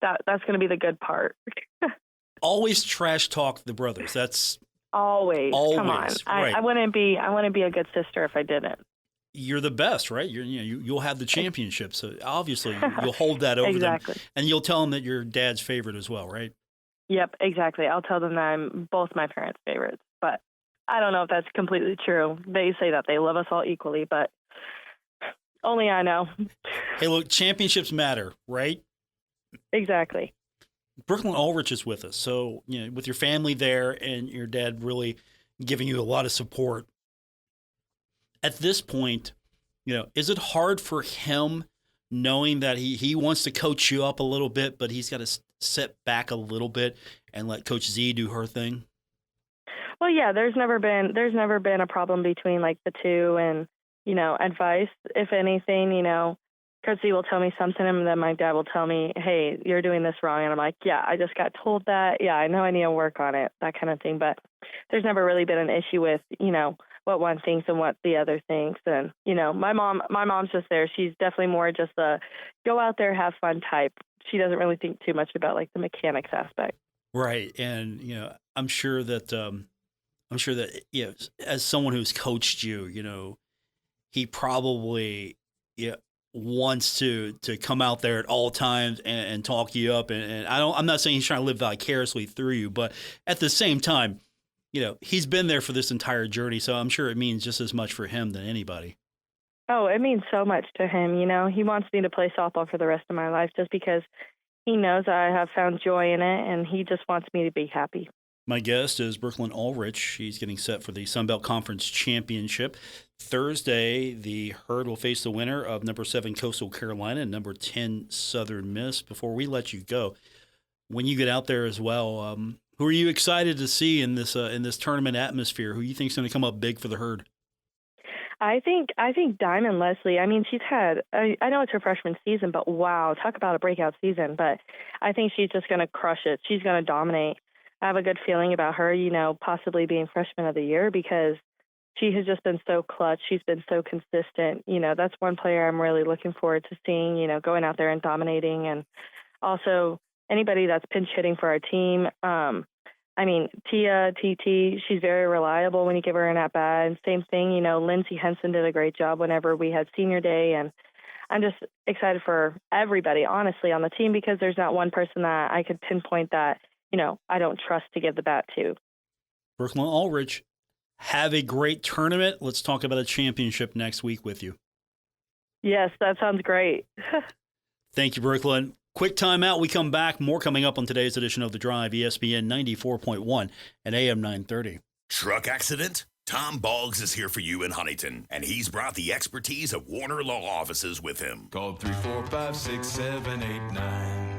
that's going to be the good part. Always trash talk the brothers. That's always. Come on, right. I wouldn't be a good sister if I didn't. You're the best, right? You'll have the championship, so obviously you'll hold that over exactly. them, and you'll tell them that you're dad's favorite as well, right? Yep, exactly. I'll tell them that I'm both my parents' favorites, but I don't know if that's completely true. They say that they love us all equally, but only I know. Hey, look, championships matter, right? Exactly. Brooklyn Ulrich is with us, so with your family there and your dad really giving you a lot of support. At this point, is it hard for him knowing that he wants to coach you up a little bit, but he's got to sit back a little bit and let Coach Z do her thing? Well, yeah, there's never been a problem between like the two, and advice. If anything, Coach Z will tell me something, and then my dad will tell me, "Hey, you're doing this wrong," and I'm like, "Yeah, I just got told that. Yeah, I know I need to work on it," that kind of thing. But there's never really been an issue with what one thinks and what the other thinks. And my mom's just there. She's definitely more just a go out there, have fun type. She doesn't really think too much about like the mechanics aspect. Right, and I'm sure that as someone who's coached you, he probably wants to come out there at all times and talk you up. And I'm not saying he's trying to live vicariously through you, but at the same time, he's been there for this entire journey, so I'm sure it means just as much for him than anybody. Oh, it means so much to him. He wants me to play softball for the rest of my life just because he knows I have found joy in it, and he just wants me to be happy. My guest is Brooklyn Ulrich. She's getting set for the Sun Belt Conference Championship. Thursday, the Herd will face the winner of number 7 Coastal Carolina and number 10 Southern Miss. Before we let you go, when you get out there as well, who are you excited to see in this tournament atmosphere? Who you think is going to come up big for the Herd? I think Diamond Leslie. I mean, she's had. I know it's her freshman season, but wow, talk about a breakout season. But I think she's just going to crush it. She's going to dominate. I have a good feeling about her. Possibly being freshman of the year because she has just been so clutch. She's been so consistent. That's one player I'm really looking forward to seeing. Going out there and dominating, and also anybody that's pinch hitting for our team. I mean, Tia, TT, she's very reliable when you give her an at-bat. And same thing, you know, Lindsey Henson did a great job whenever we had senior day. And I'm just excited for everybody, honestly, on the team, because there's not one person that I could pinpoint that, you know, I don't trust to give the bat to. Brooklyn Ulrich, have a great tournament. Let's talk about a championship next week with you. Yes, that sounds great. Thank you, Brooklyn. Quick timeout. We come back. More coming up on today's edition of The Drive, ESPN 94.1 and AM 930. Truck accident? Tom Boggs is here for you in Huntington, and he's brought the expertise of Warner Law Offices with him. Call 345-6789.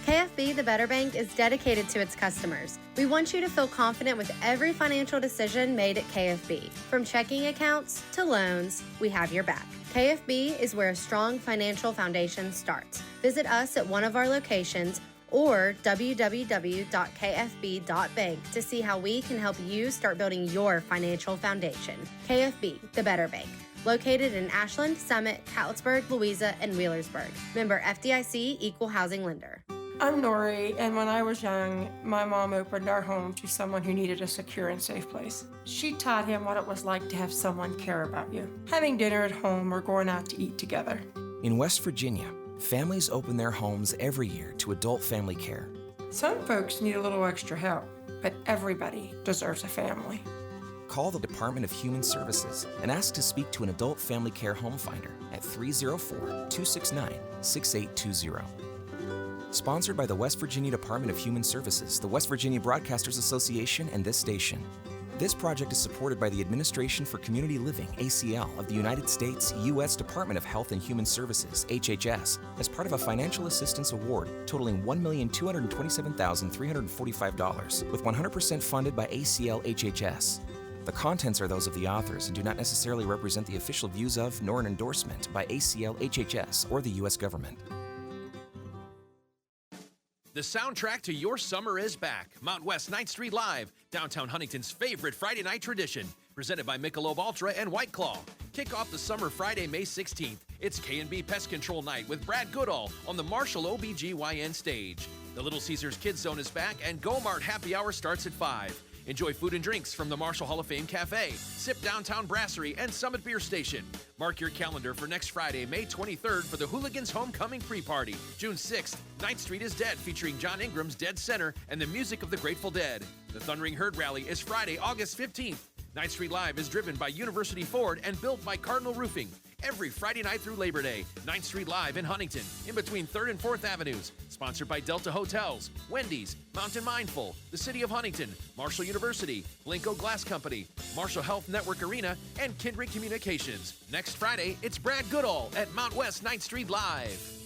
KFB, the Better Bank, is dedicated to its customers. We want you to feel confident with every financial decision made at KFB. From checking accounts to loans, we have your back. KFB is where a strong financial foundation starts. Visit us at one of our locations or www.kfb.bank to see how we can help you start building your financial foundation. KFB, the Better Bank. Located in Ashland, Summit, Catlettsburg, Louisa, and Wheelersburg. Member FDIC, Equal Housing Lender. I'm Nori, and when I was young, my mom opened our home to someone who needed a secure and safe place. She taught him what it was like to have someone care about you, having dinner at home or going out to eat together. In West Virginia, families open their homes every year to adult family care. Some folks need a little extra help, but everybody deserves a family. Call the Department of Human Services and ask to speak to an adult family care home finder at 304-269-6820. Sponsored by the West Virginia Department of Human Services, the West Virginia Broadcasters Association, and this station. This project is supported by the Administration for Community Living, ACL, of the United States, U.S. Department of Health and Human Services, HHS, as part of a financial assistance award totaling $1,227,345, with 100% funded by ACL HHS. The contents are those of the authors and do not necessarily represent the official views of, nor an endorsement by ACL HHS or the U.S. government. The soundtrack to your summer is back. Mount West 9th Street Live, downtown Huntington's favorite Friday night tradition. Presented by Michelob Ultra and White Claw. Kick off the summer Friday, May 16th. It's K&B Pest Control Night with Brad Goodall on the Marshall OBGYN stage. The Little Caesars Kids Zone is back, and Go-Mart Happy Hour starts at 5. Enjoy food and drinks from the Marshall Hall of Fame Cafe, Sip Downtown Brasserie, and Summit Beer Station. Mark your calendar for next Friday, May 23rd for the Hooligans Homecoming Pre-Party. June 6th, 9th Street is Dead featuring John Ingram's Dead Center and the music of the Grateful Dead. The Thundering Herd Rally is Friday, August 15th. 9th Street Live is driven by University Ford and built by Cardinal Roofing. Every Friday night through Labor Day, 9th Street Live in Huntington, in between 3rd and 4th Avenues. Sponsored by Delta Hotels, Wendy's, Mountain Mindful, the City of Huntington, Marshall University, Blanco Glass Company, Marshall Health Network Arena, and Kindred Communications. Next Friday, it's Brad Goodall at Mount West 9th Street Live.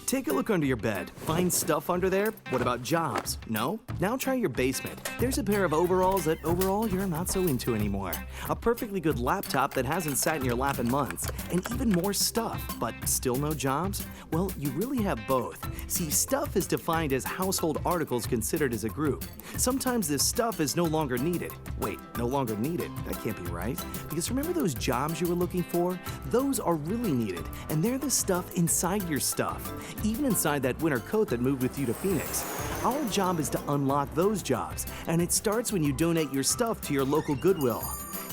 Take a look under your bed. Find stuff under there? What about jobs? No? Now try your basement. There's a pair of overalls that overall you're not so into anymore. A perfectly good laptop that hasn't sat in your lap in months. And even more stuff, but still no jobs? Well, you really have both. See, stuff is defined as household articles considered as a group. Sometimes this stuff is no longer needed. Wait, no longer needed? That can't be right. Because remember those jobs you were looking for? Those are really needed, and they're the stuff inside your stuff. Even inside that winter coat that moved with you to Phoenix. Our job is to unlock those jobs, and it starts when you donate your stuff to your local Goodwill.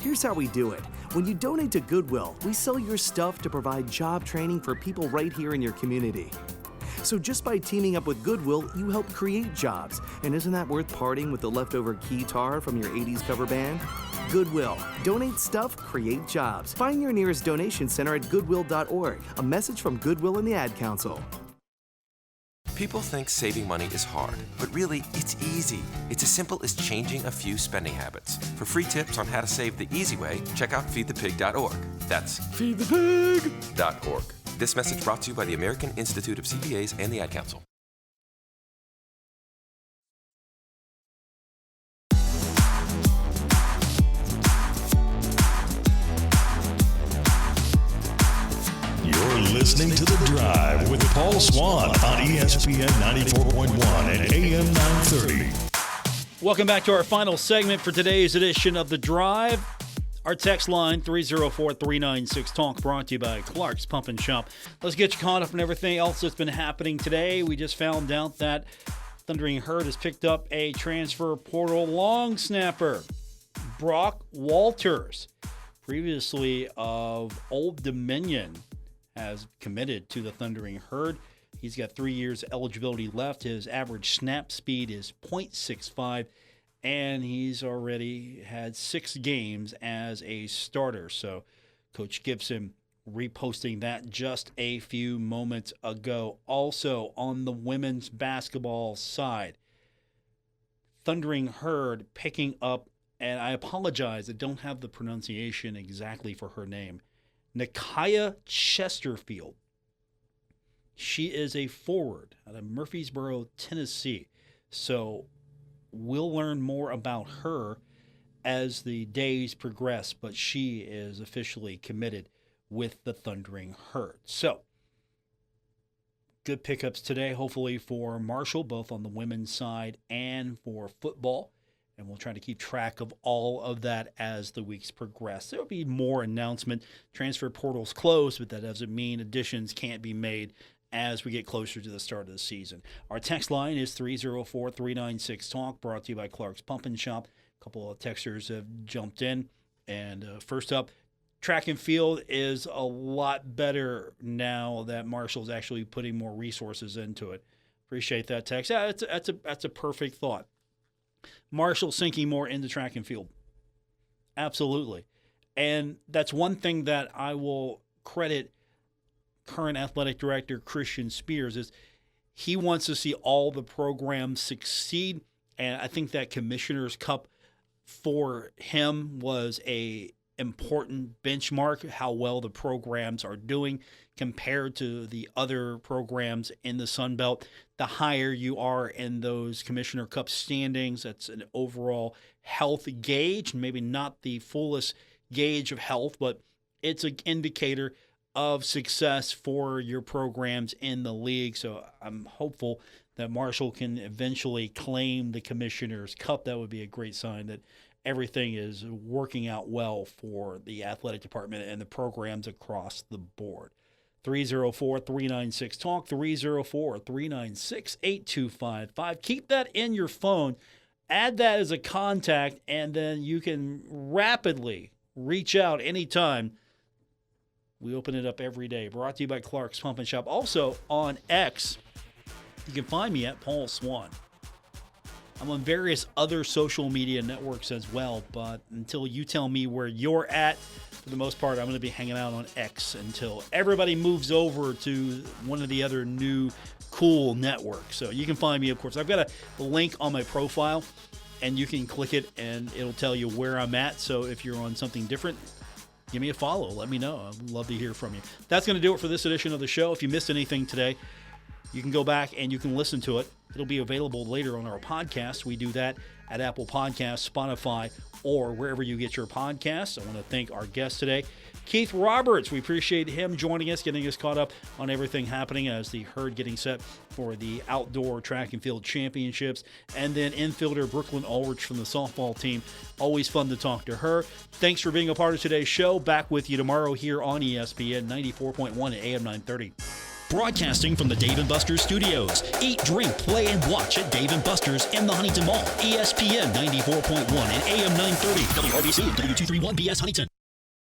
Here's how we do it. When you donate to Goodwill, we sell your stuff to provide job training for people right here in your community. So just by teaming up with Goodwill, you help create jobs. And isn't that worth parting with the leftover keytar from your 80s cover band? Goodwill. Donate stuff, create jobs. Find your nearest donation center at goodwill.org. A message from Goodwill and the Ad Council. People think saving money is hard, but really, it's easy. It's as simple as changing a few spending habits. For free tips on how to save the easy way, check out feedthepig.org. That's feedthepig.org. This message brought to you by the American Institute of CPAs and the Ad Council. Listening to The Drive with Paul Swann on ESPN 94.1 and AM 930. Welcome back to our final segment for today's edition of The Drive. Our text line, 304-396-TALK, brought to you by Clark's Pump and Shop. Let's get you caught up on everything else that's been happening today. We just found out that Thundering Herd has picked up a transfer portal long snapper, Brock Walters, previously of Old Dominion, has committed to the Thundering Herd. He's got 3 years eligibility left. His average snap speed is .65, and he's already had 6 games as a starter. So Coach Gibson reposting that just a few moments ago. Also on the women's basketball side, Thundering Herd picking up, and I apologize, I don't have the pronunciation exactly for her name, Nakia Chesterfield. She is a forward out of Murfreesboro, Tennessee. So we'll learn more about her as the days progress, but she is officially committed with the Thundering Herd. So good pickups today, hopefully for Marshall, both on the women's side and for football. And we'll try to keep track of all of that as the weeks progress. There will be more announcement. Transfer portal's closed, but that doesn't mean additions can't be made as we get closer to the start of the season. Our text line is 304-396-TALK, brought to you by Clark's Pump and Shop. A couple of texters have jumped in. And first up, track and field is a lot better now that Marshall's actually putting more resources into it. Appreciate that text. Yeah, that's a perfect thought. Marshall sinking more into track and field. Absolutely. And that's one thing that I will credit current athletic director Christian Spears is he wants to see all the programs succeed. And I think that Commissioner's Cup for him was a important benchmark, how well the programs are doing compared to the other programs in the Sun Belt. The higher you are in those Commissioner Cup standings, that's an overall health gauge, maybe not the fullest gauge of health, but it's an indicator of success for your programs in the league. So I'm hopeful that Marshall can eventually claim the Commissioner's Cup. That would be a great sign that everything is working out well for the athletic department and the programs across the board. 304-396-TALK, 304-396-8255. Keep that in your phone. Add that as a contact, and then you can rapidly reach out anytime. We open it up every day. Brought to you by Clark's Pump and Shop. Also on X, you can find me at Paul Swann. I'm on various other social media networks as well, but until you tell me where you're at, for the most part, I'm going to be hanging out on X until everybody moves over to one of the other new cool networks. So you can find me, of course. I've got a link on my profile, and you can click it, and it'll tell you where I'm at. So if you're on something different, give me a follow. Let me know. I'd love to hear from you. That's going to do it for this edition of the show. If you missed anything today, you can go back and you can listen to it. It'll be available later on our podcast. We do that at Apple Podcasts, Spotify, or wherever you get your podcasts. I want to thank our guest today, Keith Roberts. We appreciate him joining us, getting us caught up on everything happening as the Herd getting set for the outdoor track and field championships. And then infielder Brooklyn Ulrich from the softball team. Always fun to talk to her. Thanks for being a part of today's show. Back with you tomorrow here on ESPN 94.1 at AM 930. Broadcasting from the Dave & Buster's studios. Eat, drink, play, and watch at Dave & Buster's in the Huntington Mall. ESPN 94.1 and AM 930. WRBC, W231BS Huntington.